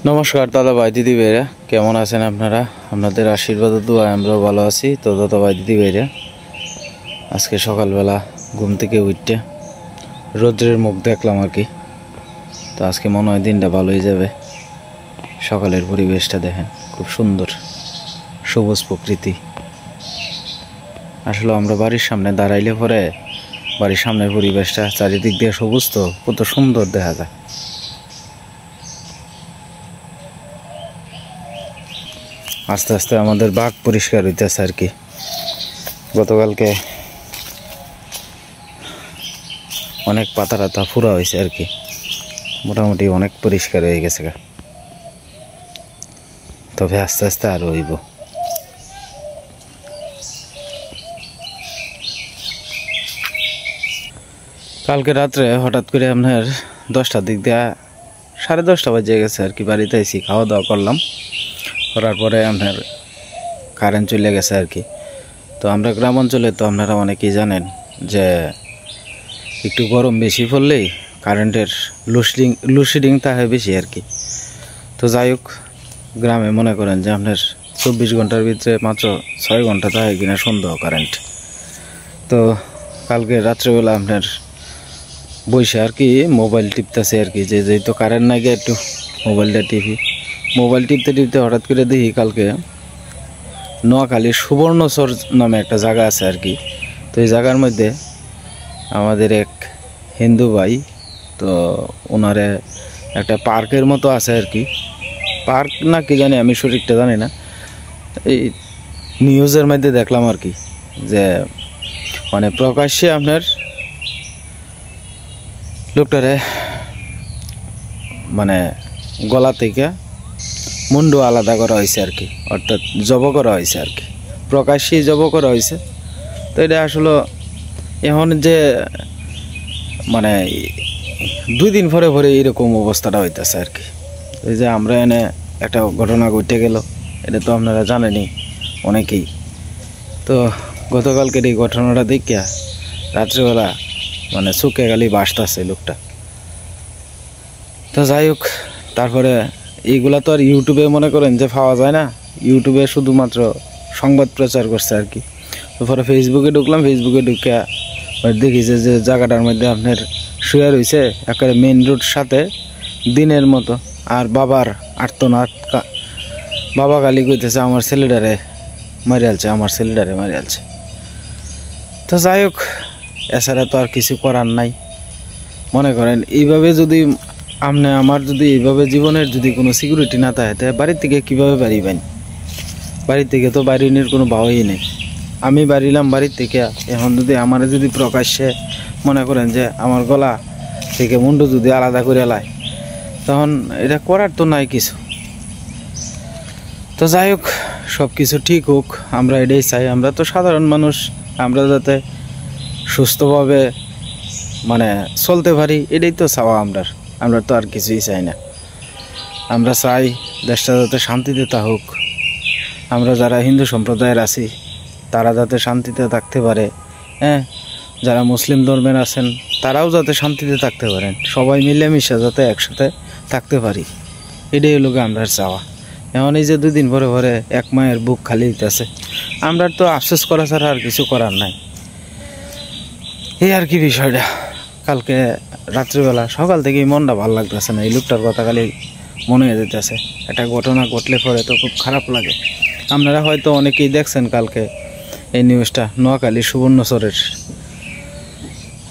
নমস্কার দাদা ভাই দিদি ভাইরা, কেমন আছেন আপনারা? আপনাদের আশীর্বাদ ও দোয়ায় আমরাও ভালো আছি। তো দাদা ভাই দিদি ভাইরা, আজকে সকালবেলা ঘুম থেকে উঠতে রৌদ্রের মুখ দেখলাম আর কি। তো আজকে মনে হয় দিনটা ভালোই যাবে। সকালের পরিবেশটা দেখেন, খুব সুন্দর সবুজ প্রকৃতি। আসলে আমরা বাড়ির সামনে দাঁড়াইলে পরে বাড়ির সামনের পরিবেশটা চারিদিক দিয়ে সবুজ, তো কত সুন্দর দেখা যায়। আস্তে আস্তে আমাদের বাগ পরিষ্কার হইতেছে আর কি। গতকালকে অনেক পাতা টাতা ফুরা হয়েছে আর কি, মোটামুটি অনেক পরিষ্কার হয়ে গেছে। তবে আস্তে আস্তে আরও হইব। কালকে রাত্রে হঠাৎ করে আপনার 10টার দিক দিয়ে 10:30 বাজে গেছে আর কি। বাড়িতে এসি খাওয়া দাওয়া করলাম, করার পরে আপনার কারেন্ট চলে গেছে আর কি। তো আমরা গ্রাম অঞ্চলে তো আপনারা অনেকেই জানেন যে একটু গরম বেশি পড়লেই কারেন্টের লোডশেডিং থাকে বেশি আর কি। তো যাই হোক, গ্রামে মনে করেন যে আপনার 24 ঘন্টার ভিতরে মাত্র 6 ঘন্টা থাকে কিনা সন্দেহ কারেন্ট। তো কালকে রাত্রেবেলা আপনার বসে আর কি মোবাইল টিপতেছে আর কি, যেহেতু কারেন্ট নাই গিয়ে একটু মোবাইলটা মোবাইল টিপতে হঠাৎ করে দেখি কালকে নোয়াখালীর সুবর্ণচর নামে একটা জায়গা আছে আর কি। তো এই জায়গার মধ্যে আমাদের এক হিন্দু ভাই, তো ওনারে একটা পার্কের মতো আছে আর কি। পার্ক না কি জানি, আমি সঠিকটা জানি না। এই নিউজের মধ্যে দেখলাম আর কি, যে মানে প্রকাশ্যে আপনার লোকটারে মানে গলা থেকে মুন্ডু আলাদা করা হয়েছে আর কি, অর্থাৎ জব করা হয়েছে আর কি, প্রকাশ্যেই জব করা হয়েছে। তো এটা আসলে এখন যে মানে 2 দিন পরে এরকম অবস্থাটা হইতেছে আর কি। এই যে আমরা এনে একটা ঘটনা ঘটে গেল, এটা তো আপনারা জানেনই অনেকেই। তো গতকালকের এই ঘটনাটা দেখিয়া রাত্রিবেলা মানে চোখে গালি বাসতেছে লোকটা। তো যাই হোক, তারপরে এইগুলা তো আর ইউটিউবে মনে করেন যে পাওয়া যায় না। ইউটিউবে শুধুমাত্র সংবাদ প্রচার করছে আর কি। তারপরে ফেসবুকে ঢুকলাম, ফেসবুকে ঢুকে দেখি যে জায়গাটার মধ্যে আপনার শুয়ে রয়েছে একেবারে মেন রোড সাথে দিনের মতো। আর বাবার আর্তনাদ, বাবা গালি কইতেছে আমার ছেলেটারে মারিয়ালছে। তো যাই হোক, এছাড়া তো আর কিছু করার নাই। মনে করেন এইভাবে যদি আমার যদি এইভাবে জীবনের যদি কোনো সিকিউরিটি না থাকে, তাহলে বাড়ির থেকে কীভাবে বাড়িবেন? বাড়ির থেকে তো বাড়ির কোনো ভাবই নেই। আমি বাড়িলাম বাড়ির থেকে, এখন যদি আমার যদি প্রকাশ্যে মনে করেন যে আমার গলা থেকে মুন্ডু যদি আলাদা করে লায়, তখন এটা করার তো নাই কিছু। তো যাই হোক, সব কিছু ঠিক হোক, আমরা এটাই চাই। আমরা তো সাধারণ মানুষ, আমরা যাতে সুস্থভাবে মানে চলতে পারি, এটাই তো চাওয়া আমরা তো আর কিছুই চাই না। আমরা চাই দেশটা যাতে শান্তিতে থাকুক। আমরা যারা হিন্দু সম্প্রদায়ের আছি তারা যাতে শান্তিতে থাকতে পারে, হ্যাঁ, যারা মুসলিম ধর্মের আছেন তারাও যাতে শান্তিতে থাকতে পারেন, সবাই মিলেমিশে যাতে একসাথে থাকতে পারি, এটাই হলো আমরা চাওয়া। এখন এই যে 2 দিন পরে এক মায়ের বুক খালি হইতেছে, আমরা তো আফসোস করা ছাড়া আর কিছু করার নাই। এই আর কি বিষয়টা। কালকে রাত্রিবেলা সকাল থেকেই মনটা ভালো লাগতেছে না, এই লোকটার কথা খালি মনে হয়ে যেতেছে। একটা ঘটনা ঘটলে পরে তো খুব খারাপ লাগে। আপনারা হয়তো অনেকেই দেখছেন কালকে এই নিউজটা, নোয়াখালীর সুবর্ণচরের।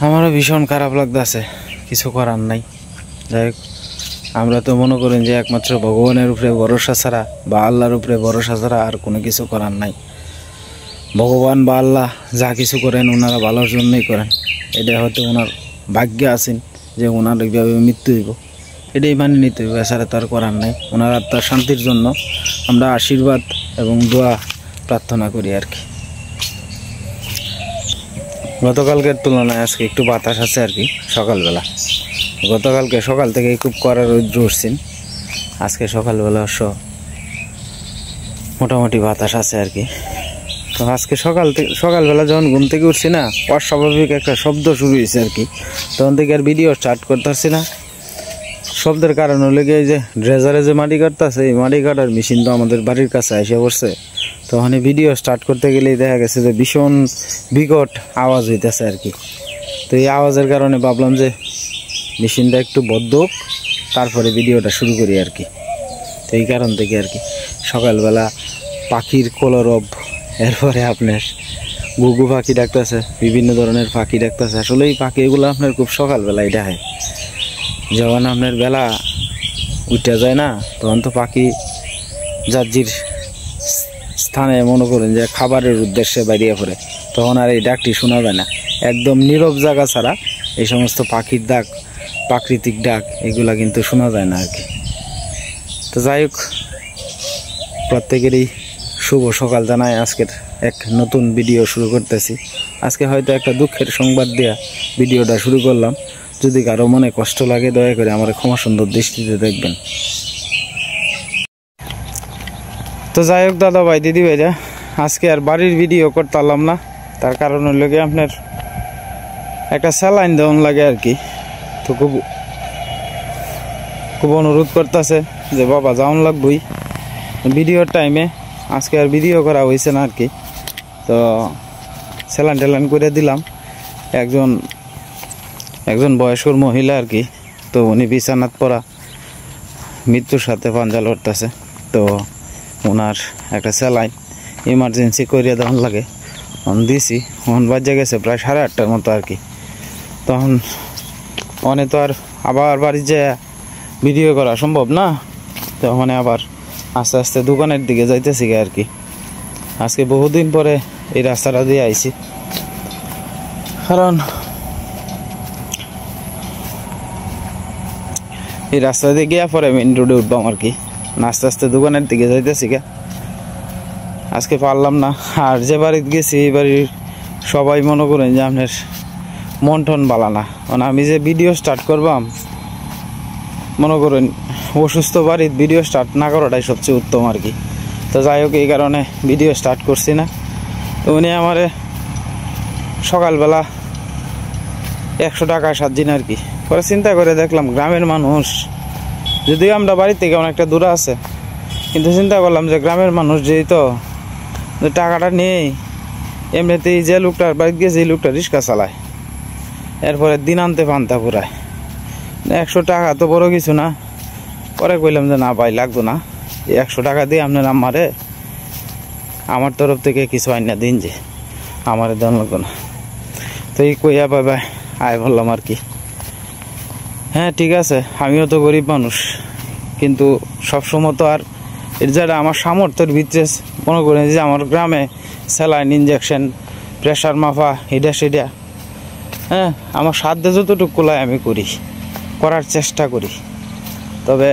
আমারও ভীষণ খারাপ লাগতেছে, কিছু করার নাই। যাই হোক, আমরা তো মনে করেন যে একমাত্র ভগবানের উপরে ভরসা ছাড়া বা আল্লাহর উপরে ভরসা ছাড়া আর কোনো কিছু করার নাই। ভগবান বা আল্লাহ যা কিছু করেন ওনারা ভালোর জন্যই করেন। এটা হয়তো ওনার ভাগ্যে আছেন যে ওনার এইভাবে মৃত্যু হইব, এটাই মানিয়ে নিতে হইব, এছাড়া তো আর করার নাই। ওনার আত্মার শান্তির জন্য আমরা আশীর্বাদ এবং দোয়া প্রার্থনা করি আর কি। গতকালকের তুলনায় আজকে একটু বাতাস আছে আর কি সকালবেলা। গতকালকে সকাল থেকে খুব কড়া রৌদ্র উঠছেন, আজকে সকালবেলা মোটামুটি বাতাস আছে আর কি। তো আজকে সকালবেলা যখন ঘুম থেকে উঠছি না, অস্বাভাবিক একটা শব্দ শুরু হয়েছে আর কি। তখন থেকে আর ভিডিও স্টার্ট করতে পারছি না, শব্দের কারণ হলে গিয়ে এই যে ড্রেজারে যে মাটি কাটতেছে, এই মাটি কাটার মেশিন তো আমাদের বাড়ির কাছে এসে পড়ছে। তখন ভিডিও স্টার্ট করতে গেলেই দেখা গেছে যে ভীষণ বিকট আওয়াজ হইতেছে আর কি। তো এই আওয়াজের কারণে ভাবলাম যে মেশিনটা একটু বদ্ধ হোক, তারপরে ভিডিওটা শুরু করি আর কি। তো এই কারণ থেকে আর কি সকালবেলা পাখির কলরব, এরপরে আপনার ঘুঘু পাখি ডাকতেছে, বিভিন্ন ধরনের পাখি ডাকতেছে। আসলে এই পাখিগুলো আপনার খুব সকালবেলায় ডাকে। যখন আপনার বেলা উঠে যায় না, তখন তো পাখি যার স্থানে মনে করেন যে খাবারের উদ্দেশ্যে বাইরে পড়ে, তখন আর এই ডাকটি শোনা যায় না। একদম নীরব জায়গা ছাড়া এই সমস্ত পাখির ডাক, প্রাকৃতিক ডাক, এগুলা কিন্তু শোনা যায় না আর কি। তো যাই হোক, প্রত্যেকেরই শুভ সকাল জানাই। আজকের এক নতুন ভিডিও শুরু করতেছি। আজকে হয়তো একটা দুঃখের সংবাদ দেয়া ভিডিওটা শুরু করলাম। যদি কারো মনে কষ্ট লাগে দয়া করে আমার ক্ষমা সুন্দর দৃষ্টিতে দেখবেন। তো যাই হোক দাদা ভাই, দিদি ভাইরা, আজকে আর বাড়ির ভিডিও করতে পারলাম না। তার কারণ হলো কি আপনার একটা স্যালাইন দেওয়ান লাগে আর কি। তো খুব অনুরোধ করতেছে যে বাবা যাওয়ান লাগবই ভিডিওর টাইমে। আজকে আর ভিডিও করা হয়েছে না আর কি। তো স্যালাইন ট্যালাইন করে দিলাম। একজন বয়স্ক মহিলা আর কি। তো উনি বিছানাত পড়া, মৃত্যুর সাথে পাঞ্জা লড়তেছে। তো ওনার একটা স্যালাইন ইমার্জেন্সি করিয়া দেওয়ান লাগে। দিছি, ওখান বাজে গেছে প্রায় 8:30টার মতো আর কি। তখন অনেক তো আর আবার বাড়ি যে ভিডিও করা সম্ভব না। তো ওখানে আবার আস্তে আস্তে দোকানের দিকে যাইতেছি আর কি। আজকে বহুদিন পরে এই রাস্তাটা দিয়ে আইছি, কারণ এই রাস্তা দিয়ে গিয়া পরে মেন রোডে উঠবাম আর কি। আস্তে আস্তে দোকানের দিকে যাইতেছি গা। আজকে পারলাম না। আর যে বাড়িতে গেছি এই বাড়ির সবাই মনে করেন যে আপনার মন টন বালা না। মানে আমি যে ভিডিও স্টার্ট করবাম, মনে করেন অসুস্থ বাড়ির ভিডিও স্টার্ট না করাটাই সবচেয়ে উত্তম আর কি। তো যাই হোক, এই কারণে ভিডিও স্টার্ট করছি না। তো উনি আমারে সকালবেলা 100 টাকা সাতদিন আর কি। পরে চিন্তা করে দেখলাম গ্রামের মানুষ, যদিও আমরা বাড়ি থেকে অনেকটা দূরে আছে, কিন্তু চিন্তা করলাম যে গ্রামের মানুষ যেহেতু টাকাটা নেই, এমনিতেই যে লোকটার বাড়িতে গেছে এই লোকটা রিক্সা চালায়, এরপরে দিন আনতে পান্তা পুরায়। 100 টাকা তো বড় কিছু না। পরে কইলাম যে না ভাই, লাগতো না, 100 টাকা দিয়ে আপনার আমারে আমার তরফ থেকে কিছু আইনা দিন, যে আমারে দেওয়া লাগতো না। তো এই কইয়া বাবা আয় বললাম আর কি। হ্যাঁ ঠিক আছে, আমিও তো গরিব মানুষ, কিন্তু সবসময় তো আর এর যারা আমার সামর্থ্যের ভিতরে মনে করেন যে আমার গ্রামে স্যালাইন, ইঞ্জেকশন, প্রেশার মাপা, এটা সেটা, হ্যাঁ আমার সাধ্যে যতটুকু কোলায় আমি করার চেষ্টা করি। তবে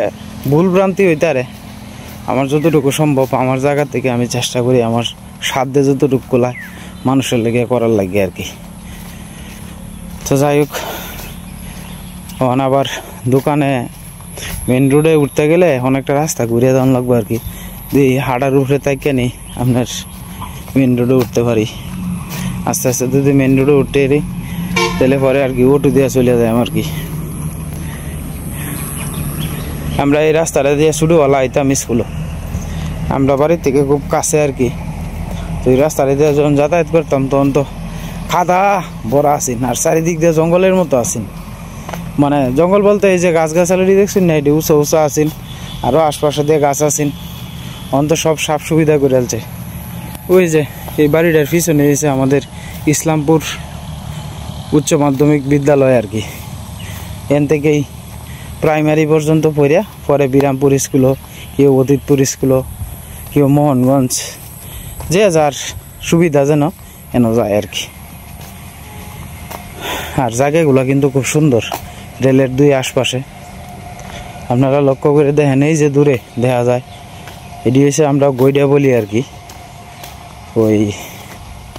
ভুল ভ্রান্তি হইতারে, আমার যতটুকু সম্ভব আমার জায়গা থেকে আমি চেষ্টা করি আমার সাধ্যে যতটুকু কোলায় মানুষের লেগে করার লাগে আর কি। তো যাই হোক, এখন আবার দোকানে মেন রোডে উঠতে গেলে অনেকটা রাস্তা ঘুরিয়ে দেওয়া লাগবে আর কি। দিয়ে হাঁটার উপরে তাইকে নি আপনার মেন রোডে উঠতে পারি। আস্তে আস্তে যদি মেন রোডে উঠতে এরি তাহলে পরে আর কি অটো দিয়ে চলে যায় আর কি। আমরা এই রাস্তাটা দিয়ে ছোটোবেলা আইতাম স্কুলে, আমরা বাড়ির থেকে খুব কাছে আর কি। তো এই রাস্তাটা দিয়ে যখন যাতায়াত করতাম তখন তো খাদা ভরা আসিন, আর চারিদিক দিয়ে জঙ্গলের মতো আসিন। মানে জঙ্গল বলতে এই যে গাছগাছালি দেখছেন না, এটি উঁচা উঁচা আসিন, আরও আশপাশে দিয়ে গাছ আসিন। অন্ত সব সাফ সুবিধা করে আলছে। ওই যে এই বাড়িটার পিছনে এসে আমাদের ইসলামপুর উচ্চ মাধ্যমিক বিদ্যালয় আর কি। এন থেকেই প্রাইমারি পর্যন্ত পড়িয়া পরে বিরামপুর স্কুলও, কেউ অতীতপুর স্কুলও, কেউ মোহনগঞ্জ, যে যার সুবিধা যেন এন যায় আর কি। আর জায়গাগুলো কিন্তু খুব সুন্দর, রেলের দুই আশপাশে। আপনারা লক্ষ্য করে দেখেন, এই যে দূরে দেখা যায়, এটি হচ্ছে আমরা গইডা বলি আর কি। ওই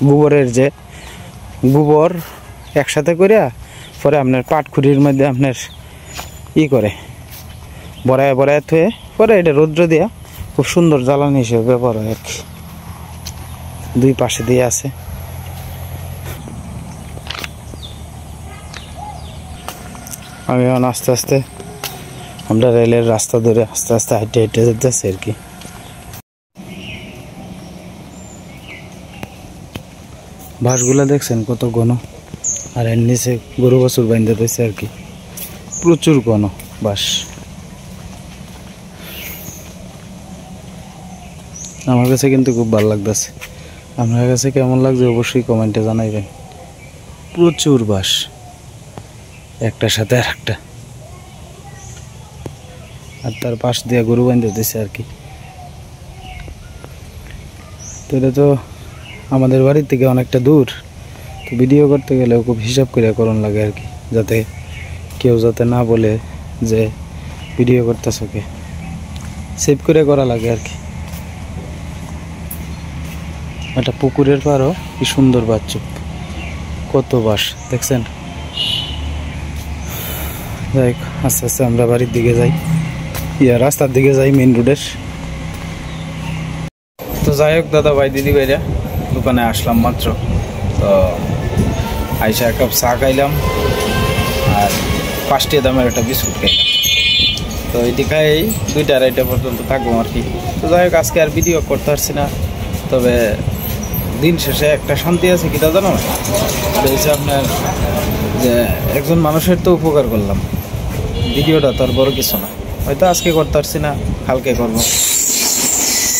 গোবরের যে গোবর একসাথে করিয়া পরে আপনার পাটখুরির মধ্যে আপনার করে বড়ায় বড়ায় থুয়ে পরে এটা রৌদ্র দিয়া খুব সুন্দর জ্বালানি হিসেবে ব্যবহার হয় আর কি। দুই পাশে দিয়ে আছে। আমি এখন আস্তে আস্তে আমরা রেলের রাস্তা ধরে আস্তে আস্তে হেঁটে হেঁটে যেতেছি আর কি। বাঁশগুলা দেখছেন কত ঘন, আর এর নিচে গরু বছর বাইন্ধে দিয়েছে আর কি, প্রচুর ঘন বাঁশ। আমার কাছে কিন্তু খুব ভালো লাগতেছে, আপনার কাছে কেমন লাগছে অবশ্যই কমেন্টে জানাইবেন। প্রচুর বাঁশ, একটার সাথে আর একটা, আর তার পাশ দিয়ে গরু বাইন্ধে দিয়েছে আর কি। তো এটা তো আমাদের বাড়ির থেকে অনেকটা দূর, তো ভিডিও করতে গেলেও খুব হিসাব করে করণ লাগে আর কি, যাতে কেউ যাতে না বলে যে ভিডিও করতেছে, কে সেভ করে করা লাগে আর কি। একটা পুকুরের পাড়ও কি সুন্দর বাচ্চুপ, কত বাঁশ দেখছেন। যাই আস্তে আস্তে আমরা বাড়ির দিকে যাই, রাস্তার দিকে যাই মেইন রোডের। তো যাই হোক দাদা ভাই দিদি ভাইরা, দোকানে আসলাম মাত্র, তো আইসা এক কাপ চা খাইলাম আর 5 টাকা দামের একটা বিস্কুট খাইলাম। তো এটি খাই 2টা 2:30 পর্যন্ত থাকবো আর কি। তো যাই হোক আজকে আর ভিডিও করতে পারছি না, তবে দিন শেষে একটা শান্তি আছে, কি তা জানো, হচ্ছে আপনার যে একজন মানুষের তো উপকার করলাম। ভিডিওটা তো আর বড় কিছু না, হয়তো আজকে করতে পারছি না, কালকে করবো,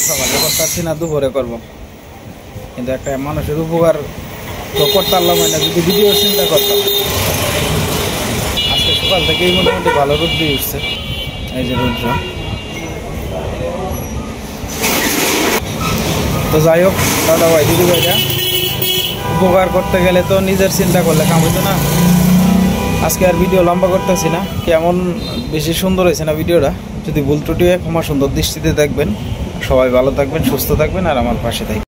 সকালে করতে পারছি না, দুপুরে করবো, কিন্তু একটা মানুষের উপকার তো করতে পারলাম না যদি ভিডিও চিন্তা করতাম। আজকে সকাল থেকেই মোটামুটি ভালো রোদ দিয়ে উঠছে, এই যে রোদ্র। তো যাই হোক দাদা ভাই দিদি ভাইরা, উপকার করতে গেলে তো নিজের চিন্তা করলে কাম হইতো না। আজকে আর ভিডিও লম্বা করতেছি না, কেমন বেশি সুন্দর হয়েছে না ভিডিওটা, যদি ভুল ত্রুটি হয় ক্ষমা সুন্দর দৃষ্টিতে দেখবেন। সবাই ভালো থাকবেন, সুস্থ থাকবেন, আর আমার পাশে থাকবেন।